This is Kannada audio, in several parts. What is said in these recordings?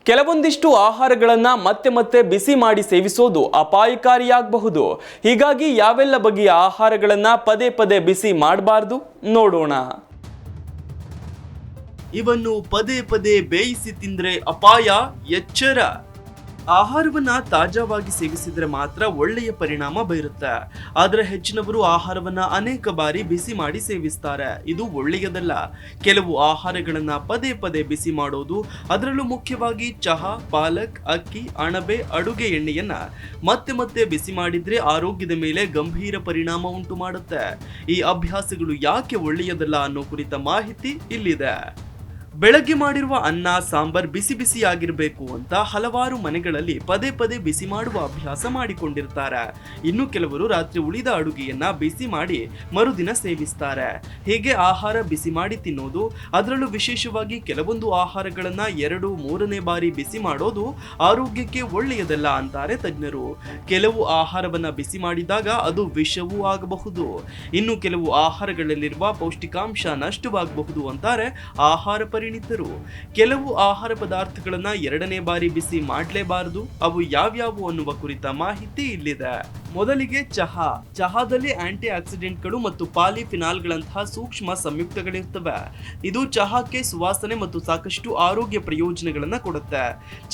ಕೆಲವೊಂದಿಷ್ಟು ಆಹಾರಗಳನ್ನು ಮತ್ತೆ ಮತ್ತೆ ಬಿಸಿ ಮಾಡಿ ಸೇವಿಸೋದು ಅಪಾಯಕಾರಿಯಾಗಬಹುದು. ಹೀಗಾಗಿ ಯಾವೆಲ್ಲ ಬಗೆಯ ಆಹಾರಗಳನ್ನು ಪದೇ ಪದೇ ಬಿಸಿ ಮಾಡಬಾರ್ದು ನೋಡೋಣ. ಇವನ್ನು ಪದೇ ಪದೇ ಬೇಯಿಸಿ ತಿಂದ್ರೆ ಅಪಾಯ, ಎಚ್ಚರ. ಆಹಾರವನ್ನ ತಾಜಾವಾಗಿ ಸೇವಿಸಿದ್ರೆ ಮಾತ್ರ ಒಳ್ಳೆಯ ಪರಿಣಾಮ ಬೀರುತ್ತೆ. ಆದ್ರೆ ಹೆಚ್ಚಿನವರು ಆಹಾರವನ್ನ ಅನೇಕ ಬಾರಿ ಬಿಸಿ ಮಾಡಿ ಸೇವಿಸ್ತಾರೆ. ಇದು ಒಳ್ಳೆಯದಲ್ಲ. ಕೆಲವು ಆಹಾರಗಳನ್ನ ಪದೇ ಪದೇ ಬಿಸಿ ಮಾಡೋದು, ಅದರಲ್ಲೂ ಮುಖ್ಯವಾಗಿ ಚಹಾ, ಪಾಲಕ್, ಅಕ್ಕಿ, ಅಣಬೆ, ಅಡುಗೆ ಎಣ್ಣೆಯನ್ನ ಮತ್ತೆ ಮತ್ತೆ ಬಿಸಿ ಮಾಡಿದ್ರೆ ಆರೋಗ್ಯದ ಮೇಲೆ ಗಂಭೀರ ಪರಿಣಾಮ ಉಂಟು ಮಾಡುತ್ತೆ. ಈ ಅಭ್ಯಾಸಗಳು ಯಾಕೆ ಒಳ್ಳೆಯದಲ್ಲ ಅನ್ನೋ ಕುರಿತ ಮಾಹಿತಿ ಇಲ್ಲಿದೆ. ಬೆಳಗ್ಗೆ ಮಾಡಿರುವ ಅನ್ನ, ಸಾಂಬಾರ್ ಬಿಸಿ ಬಿಸಿಯಾಗಿರ್ಬೇಕು ಅಂತ ಹಲವಾರು ಮನೆಗಳಲ್ಲಿ ಪದೇ ಪದೇ ಬಿಸಿ ಮಾಡುವ ಅಭ್ಯಾಸ ಮಾಡಿಕೊಂಡಿರ್ತಾರೆ. ಇನ್ನು ಕೆಲವರು ರಾತ್ರಿ ಉಳಿದ ಅಡುಗೆಯನ್ನ ಬಿಸಿ ಮಾಡಿ ಮರುದಿನ ಸೇವಿಸ್ತಾರೆ. ಹೀಗೆ ಆಹಾರ ಬಿಸಿ ಮಾಡಿ ತಿನ್ನೋದು, ಅದರಲ್ಲೂ ವಿಶೇಷವಾಗಿ ಕೆಲವೊಂದು ಆಹಾರಗಳನ್ನ 2-3ನೇ ಬಾರಿ ಬಿಸಿ ಮಾಡೋದು ಆರೋಗ್ಯಕ್ಕೆ ಒಳ್ಳೆಯದಲ್ಲ ಅಂತಾರೆ ತಜ್ಞರು. ಕೆಲವು ಆಹಾರವನ್ನ ಬಿಸಿ ಮಾಡಿದಾಗ ಅದು ವಿಷವೂ ಆಗಬಹುದು. ಇನ್ನು ಕೆಲವು ಆಹಾರಗಳಲ್ಲಿರುವ ಪೌಷ್ಟಿಕಾಂಶ ನಷ್ಟವಾಗಬಹುದು ಅಂತಾರೆ ಆಹಾರ ಪರಿಣಿತರು. ಕೆಲವು ಆಹಾರ ಪದಾರ್ಥಗಳನ್ನ 2ನೇ ಬಾರಿ ಬಿಸಿ ಮಾಡಲೇಬಾರದು. ಅವು ಯಾವ್ಯಾವು ಅನ್ನುವ ಕುರಿತ ಮಾಹಿತಿ ಇಲ್ಲಿದೆ. ಮೊದಲಿಗೆ ಚಹಾ. ಚಹಾದಲ್ಲಿ ಆಂಟಿ ಆಕ್ಸಿಡೆಂಟ್ಗಳು ಮತ್ತು ಪಾಲಿಫಿನಾಲ್ಗಳಂತಹ ಸೂಕ್ಷ್ಮ ಸಂಯುಕ್ತಗಳಿರ್ತವೆ. ಇದು ಚಹಾಕ್ಕೆ ಸುವಾಸನೆ ಮತ್ತು ಸಾಕಷ್ಟು ಆರೋಗ್ಯ ಪ್ರಯೋಜನಗಳನ್ನ ಕೊಡುತ್ತೆ.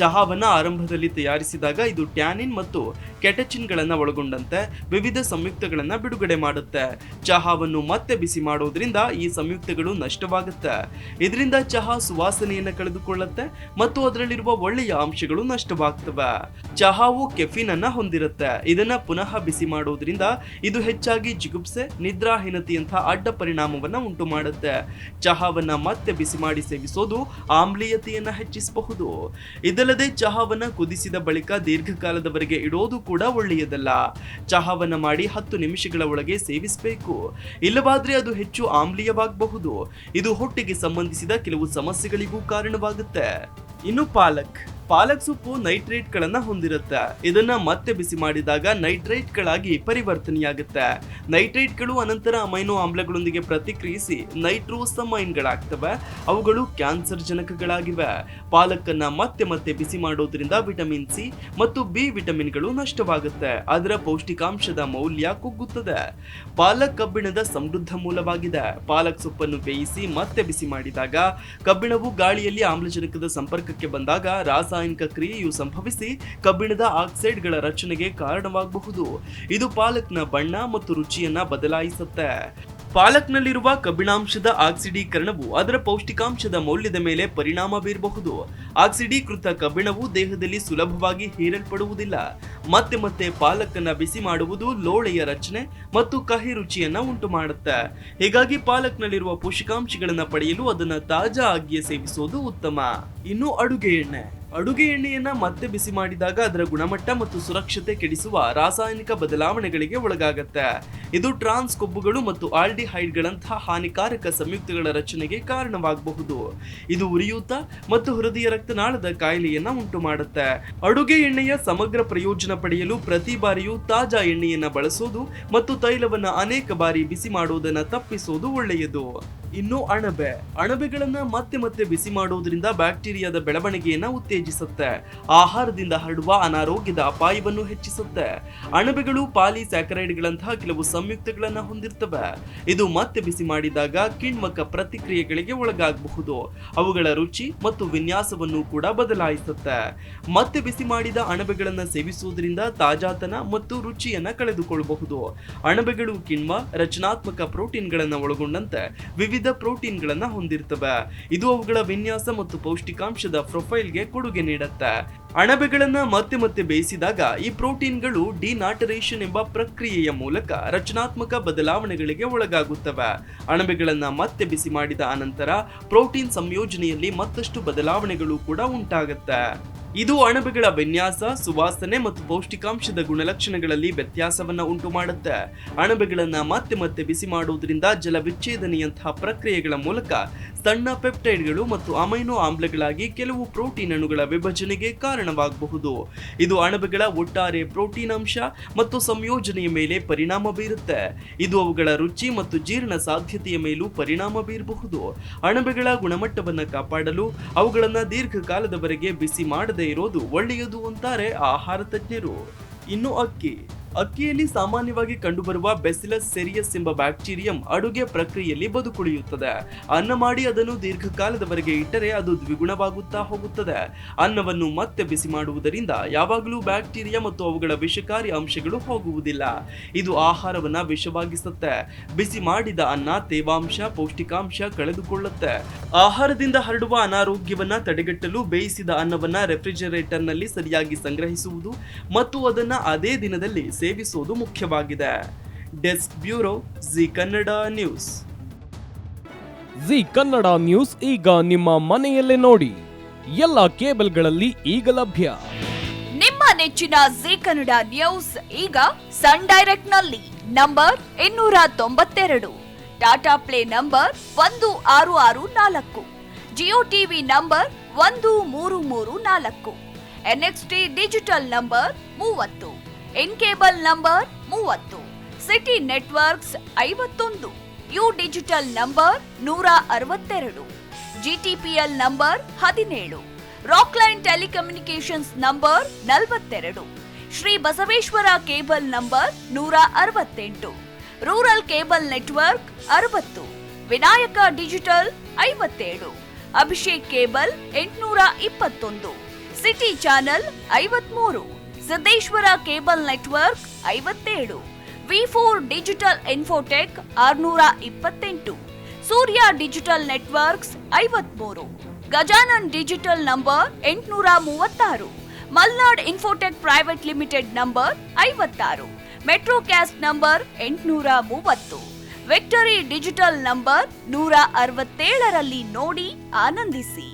ಚಹಾವನ್ನ ಆರಂಭದಲ್ಲಿ ತಯಾರಿಸಿದಾಗ ಇದು ಟ್ಯಾನಿನ್ ಮತ್ತು ಕೆಟಚಿನ್ಗಳನ್ನ ಒಳಗೊಂಡಂತೆ ವಿವಿಧ ಸಂಯುಕ್ತಗಳನ್ನ ಬಿಡುಗಡೆ ಮಾಡುತ್ತೆ. ಚಹಾವನ್ನು ಮತ್ತೆ ಬಿಸಿ ಮಾಡೋದ್ರಿಂದ ಈ ಸಂಯುಕ್ತಗಳು ನಷ್ಟವಾಗುತ್ತೆ. ಇದರಿಂದ ಚಹಾ ಸುವಾಸನೆಯನ್ನ ಕಳೆದುಕೊಳ್ಳುತ್ತೆ ಮತ್ತು ಅದರಲ್ಲಿರುವ ಒಳ್ಳೆಯ ಅಂಶಗಳು ನಷ್ಟವಾಗ್ತವೆ. ಚಹಾವು ಕೆಫಿನ್ ಅನ್ನ ಹೊಂದಿರುತ್ತೆ. ಇದನ್ನ ಪುನಃ ಬಿಸಿ ಮಾಡೋದ್ರಿಂದ ಇದು ಹೆಚ್ಚಾಗಿ ಜಿಗುಪ್ಸೆ, ನಿದ್ರಾಹೀನತೆಯಂತಹ ಅಡ್ಡ ಪರಿಣಾಮವನ್ನ ಉಂಟು ಮಾಡುತ್ತೆ. ಚಹಾವನ್ನ ಮತ್ತೆ ಬಿಸಿ ಮಾಡಿ ಸೇವಿಸೋದು ಆಮ್ಲೀಯತೆಯನ್ನ ಹೆಚ್ಚಿಸಬಹುದು. ಇದಲ್ಲದೆ ಚಹಾವನ್ನ ಕುದಿಸಿದ ಬಳಿಕ ದೀರ್ಘಕಾಲದವರೆಗೆ ಇಡೋದು ಕೂಡ ಒಳ್ಳೆಯದಲ್ಲ. ಚಹಾವನ್ನ ಮಾಡಿ 10 ನಿಮಿಷಗಳ ಒಳಗೆ ಸೇವಿಸಬೇಕು. ಇಲ್ಲವಾದ್ರೆ ಅದು ಹೆಚ್ಚು ಆಮ್ಲೀಯವಾಗಬಹುದು. ಇದು ಹೊಟ್ಟೆಗೆ ಸಂಬಂಧಿಸಿದ ಕೆಲವು ಸಮಸ್ಯೆಗಳಿಗೂ ಕಾರಣವಾಗುತ್ತೆ. ಇನ್ನು ಪಾಲಕ್ ಸೊಪ್ಪು ನೈಟ್ರೇಟ್ಗಳನ್ನ ಹೊಂದಿರುತ್ತೆ. ಇದನ್ನ ಮತ್ತೆ ಬಿಸಿ ಮಾಡಿದಾಗ ನೈಟ್ರೇಟ್ಗಳಾಗಿ ಪರಿವರ್ತನೆಯಾಗುತ್ತೆ. ನೈಟ್ರೇಟ್ಗಳು ಅನಂತರ ಅಮೈನೋ ಆಮ್ಲಗಳೊಂದಿಗೆ ಪ್ರತಿಕ್ರಿಯಿಸಿ ನೈಟ್ರೋಸಮೈನ್ಗಳಾಗ್ತವೆ. ಅವುಗಳು ಕ್ಯಾನ್ಸರ್ ಜನಕಗಳಾಗಿವೆ. ಪಾಲಕನ್ನ ಮತ್ತೆ ಮತ್ತೆ ಬಿಸಿ ಮಾಡೋದ್ರಿಂದ ವಿಟಮಿನ್ ಸಿ ಮತ್ತು ಬಿ ವಿಟಮಿನ್ಗಳು ನಷ್ಟವಾಗುತ್ತೆ. ಅದರ ಪೌಷ್ಟಿಕಾಂಶದ ಮೌಲ್ಯ ಕುಗ್ಗುತ್ತದೆ. ಪಾಲಕ್ ಕಬ್ಬಿಣದ ಸಮೃದ್ಧ ಮೂಲವಾಗಿದೆ. ಪಾಲಕ್ ಸೊಪ್ಪನ್ನು ಬೇಯಿಸಿ ಮತ್ತೆ ಬಿಸಿ ಮಾಡಿದಾಗ ಕಬ್ಬಿಣವು ಗಾಳಿಯಲ್ಲಿ ಆಮ್ಲಜನಕದ ಸಂಪರ್ಕಕ್ಕೆ ಬಂದಾಗ ರಾಸಾಯನಿಕ ಕ್ರಿಯೆಯು ಸಂಭವಿಸಿ ಕಬ್ಬಿಣದ ಆಕ್ಸೈಡ್ಗಳ ರಚನೆಗೆ ಕಾರಣವಾಗಬಹುದು. ಇದು ಪಾಲಕ್ನ ಬಣ್ಣ ಮತ್ತು ರುಚಿಯನ್ನ ಬದಲಾಯಿಸುತ್ತೆ. ಪಾಲಕ್ನಲ್ಲಿರುವ ಕಬ್ಬಿಣಾಂಶದ ಆಕ್ಸಿಡೀಕರಣವು ಅದರ ಪೌಷ್ಟಿಕಾಂಶದ ಮೌಲ್ಯದ ಮೇಲೆ ಪರಿಣಾಮ ಬೀರಬಹುದು. ಆಕ್ಸಿಡೀಕೃತ ಕಬ್ಬಿಣವು ದೇಹದಲ್ಲಿ ಸುಲಭವಾಗಿ ಹೀರಲ್ಪಡುವುದಿಲ್ಲ. ಮತ್ತೆ ಮತ್ತೆ ಪಾಲಕನ್ನ ಬಿಸಿ ಮಾಡುವುದು ಲೋಳೆಯ ರಚನೆ ಮತ್ತು ಕಹಿ ರುಚಿಯನ್ನ ಉಂಟು ಮಾಡುತ್ತೆ. ಹೀಗಾಗಿ ಪಾಲಕ್ನಲ್ಲಿರುವ ಪೋಷಕಾಂಶಗಳನ್ನ ಪಡೆಯಲು ಅದನ್ನ ತಾಜಾ ಆಗಿಯೇ ಸೇವಿಸುವುದು ಉತ್ತಮ. ಇನ್ನು ಅಡುಗೆ ಎಣ್ಣೆಯನ್ನ ಮತ್ತೆ ಬಿಸಿ ಮಾಡಿದಾಗ ಅದರ ಗುಣಮಟ್ಟ ಮತ್ತು ಸುರಕ್ಷತೆ ಕೆಡಿಸುವ ರಾಸಾಯನಿಕ ಬದಲಾವಣೆಗಳಿಗೆ ಒಳಗಾಗುತ್ತೆ. ಇದು ಟ್ರಾನ್ಸ್ ಕೊಬ್ಬುಗಳು ಮತ್ತು ಆಲ್ಡಿಹೈಡ್ಗಳಂತಹ ಹಾನಿಕಾರಕ ಸಂಯುಕ್ತಗಳ ರಚನೆಗೆ ಕಾರಣವಾಗಬಹುದು. ಇದು ಉರಿಯೂತ ಮತ್ತು ಹೃದಯ ರಕ್ತನಾಳದ ಕಾಯಿಲೆಯನ್ನ ಉಂಟು ಮಾಡುತ್ತೆ. ಅಡುಗೆ ಎಣ್ಣೆಯ ಸಮಗ್ರ ಪ್ರಯೋಜನ ಪಡೆಯಲು ಪ್ರತಿ ಬಾರಿಯೂ ತಾಜಾ ಎಣ್ಣೆಯನ್ನ ಬಳಸೋದು ಮತ್ತು ತೈಲವನ್ನ ಅನೇಕ ಬಾರಿ ಬಿಸಿ ಮಾಡುವುದನ್ನ ತಪ್ಪಿಸೋದು ಒಳ್ಳೆಯದು. ಇನ್ನು ಅಣಬೆಗಳನ್ನ ಮತ್ತೆ ಮತ್ತೆ ಬಿಸಿ ಮಾಡೋದ್ರಿಂದ ಬ್ಯಾಕ್ಟೀರಿಯಾದ ಬೆಳವಣಿಗೆಯನ್ನ ಉತ್ತೇಜಿಸುತ್ತೆ. ಆಹಾರದಿಂದ ಹರಡುವ ಅನಾರೋಗ್ಯದ ಅಪಾಯವನ್ನು ಹೆಚ್ಚಿಸುತ್ತೆ. ಅಣಬೆಗಳು ಪಾಲಿಸ್ಯಾಕರೈಡ್ಗಳಂತಹ ಕೆಲವು ಸಂಯುಕ್ತಗಳನ್ನ ಹೊಂದಿರ್ತವೆ. ಇದು ಮತ್ತೆ ಬಿಸಿ ಮಾಡಿದಾಗ ಕಿಣ್ವಕ ಪ್ರತಿಕ್ರಿಯೆಗಳಿಗೆ ಒಳಗಾಗಬಹುದು. ಅವುಗಳ ರುಚಿ ಮತ್ತು ವಿನ್ಯಾಸವನ್ನು ಕೂಡ ಬದಲಾಯಿಸುತ್ತೆ. ಮತ್ತೆ ಬಿಸಿ ಮಾಡಿದ ಅಣಬೆಗಳನ್ನ ಸೇವಿಸುವುದರಿಂದ ತಾಜಾತನ ಮತ್ತು ರುಚಿಯನ್ನ ಕಳೆದುಕೊಳ್ಳಬಹುದು. ಅಣಬೆಗಳು ಕಿಣ್ವ, ರಚನಾತ್ಮಕ ಪ್ರೋಟೀನ್ಗಳನ್ನ ಒಳಗೊಂಡಂತೆ ವಿವಿಧ ಪ್ರೋಟೀನ್ಗಳನ್ನ ಹೊಂದಿರ್ತವೆ. ಇದು ಅವುಗಳ ವಿನ್ಯಾಸ ಮತ್ತು ಪೌಷ್ಟಿಕಾಂಶದ ಪ್ರೊಫೈಲ್ಗೆ ಕೊಡುಗೆ ನೀಡುತ್ತೆ. ಅಣಬೆಗಳನ್ನ ಮತ್ತೆ ಮತ್ತೆ ಬೇಯಿಸಿದಾಗ ಈ ಪ್ರೋಟೀನ್ಗಳು ಡಿನಾಟರೇಷನ್ ಎಂಬ ಪ್ರಕ್ರಿಯೆಯ ಮೂಲಕ ರಚನಾತ್ಮಕ ಬದಲಾವಣೆಗಳಿಗೆ ಒಳಗಾಗುತ್ತವೆ. ಅಣಬೆಗಳನ್ನ ಮತ್ತೆ ಬಿಸಿ ಮಾಡಿದ ಅನಂತರ ಪ್ರೋಟೀನ್ ಸಂಯೋಜನೆಯಲ್ಲಿ ಮತ್ತಷ್ಟು ಬದಲಾವಣೆಗಳು ಕೂಡ ಉಂಟಾಗುತ್ತೆ. ಇದು ಅಣಬೆಗಳ ವಿನ್ಯಾಸ, ಸುವಾಸನೆ ಮತ್ತು ಪೌಷ್ಟಿಕಾಂಶದ ಗುಣಲಕ್ಷಣಗಳಲ್ಲಿ ವ್ಯತ್ಯಾಸವನ್ನ ಉಂಟು ಮಾಡುತ್ತೆ. ಅಣಬೆಗಳನ್ನ ಮತ್ತೆ ಮತ್ತೆ ಬಿಸಿ ಮಾಡುವುದರಿಂದ ಜಲವಿಚ್ಛೇದನೆಯಂತಹ ಪ್ರಕ್ರಿಯೆಗಳ ಮೂಲಕ ಸಣ್ಣ ಪೆಪ್ಟೈಡ್ಗಳು ಮತ್ತು ಅಮೈನೋ ಆಮ್ಲಗಳಾಗಿ ಕೆಲವು ಪ್ರೋಟೀನ್ ಅಣುಗಳ ವಿಭಜನೆಗೆ ಕಾರಣವಾಗಬಹುದು. ಇದು ಅಣಬೆಗಳ ಒಟ್ಟಾರೆ ಪ್ರೋಟೀನ್ ಅಂಶ ಮತ್ತು ಸಂಯೋಜನೆಯ ಮೇಲೆ ಪರಿಣಾಮ ಬೀರುತ್ತೆ. ಇದು ಅವುಗಳ ರುಚಿ ಮತ್ತು ಜೀರ್ಣ ಸಾಧ್ಯತೆಯ ಮೇಲೂ ಪರಿಣಾಮ ಬೀರಬಹುದು. ಅಣಬೆಗಳ ಗುಣಮಟ್ಟವನ್ನು ಕಾಪಾಡಲು ಅವುಗಳನ್ನು ದೀರ್ಘಕಾಲದವರೆಗೆ ಬಿಸಿ ಮಾಡದೇ ಇರೋದು ಒಳ್ಳೆಯದು ಅಂತಾರೆ ಆಹಾರ ತಜ್ಞರು. ಇನ್ನು ಅಕ್ಕಿಯಲ್ಲಿ ಸಾಮಾನ್ಯವಾಗಿ ಕಂಡುಬರುವ ಬೆಸಿಲಸ್ ಸೆರಿಯಸ್ ಎಂಬ ಬ್ಯಾಕ್ಟೀರಿಯಂ ಅಡುಗೆ ಪ್ರಕ್ರಿಯೆಯಲ್ಲಿ ಬದುಕುಳಿಯುತ್ತದೆ. ಅನ್ನ ಮಾಡಿ ಅದನ್ನು ದೀರ್ಘಕಾಲದವರೆಗೆ ಇಟ್ಟರೆ ಅದು ದ್ವಿಗುಣವಾಗುತ್ತಾ ಹೋಗುತ್ತದೆ. ಅನ್ನವನ್ನು ಮತ್ತೆ ಬಿಸಿ ಮಾಡುವುದರಿಂದ ಯಾವಾಗಲೂ ಬ್ಯಾಕ್ಟೀರಿಯಾ ಮತ್ತು ಅವುಗಳ ವಿಷಕಾರಿ ಅಂಶಗಳು ಹೋಗುವುದಿಲ್ಲ. ಇದು ಆಹಾರವನ್ನ ವಿಷವಾಗಿಸುತ್ತೆ. ಬಿಸಿ ಮಾಡಿದ ಅನ್ನ ತೇವಾಂಶ, ಪೌಷ್ಟಿಕಾಂಶ ಕಳೆದುಕೊಳ್ಳುತ್ತೆ. ಆಹಾರದಿಂದ ಹರಡುವ ಅನಾರೋಗ್ಯವನ್ನ ತಡೆಗಟ್ಟಲು ಬೇಯಿಸಿದ ಅನ್ನವನ್ನ ರೆಫ್ರಿಜರೇಟರ್ ನಲ್ಲಿ ಸರಿಯಾಗಿ ಸಂಗ್ರಹಿಸುವುದು ಮತ್ತು ಅದನ್ನ ಅದೇ ದಿನದಲ್ಲಿ ಸೇವಿಸುವುದು ಮುಖ್ಯವಾಗಿದೆ. Desk bureau, G Kannada news. G Kannada news ಈಗ ನಿಮ್ಮ ಮನೆಯಲ್ಲೇ ನೋಡಿ. ಎಲ್ಲ ಕೇಬಲ್ಗಳಲ್ಲಿ ಈಗ ಲಭ್ಯ. ನಿಮ್ಮ ನೆಚ್ಚಿನ ಜಿ ಕನ್ನಡ ನ್ಯೂಸ್ ಈಗ ಸನ್ ಡೈರೆಕ್ಟ್ ನಲ್ಲಿ number 292, Tata play number 1664, Jio TV number 1334, NXT digital number 30, in cable number 30, city networks 51, U digital number 162, GTPL number 17, Rockline telecommunications number 42, Shri Basaveshwara cable number 168, rural cable network 60, Vinayaka digital 57, Abhishek cable 821, city channel 53, Siddeshwara cable network 57, V4 digital Infotech 628, Surya digital networks 53, Gajanan digital number 836, Malnad infotech private limited number 56, Metrocast number 830, Victory digital number 167ರಲ್ಲಿ ನೋಡಿ ಆನಂದಿಸಿ.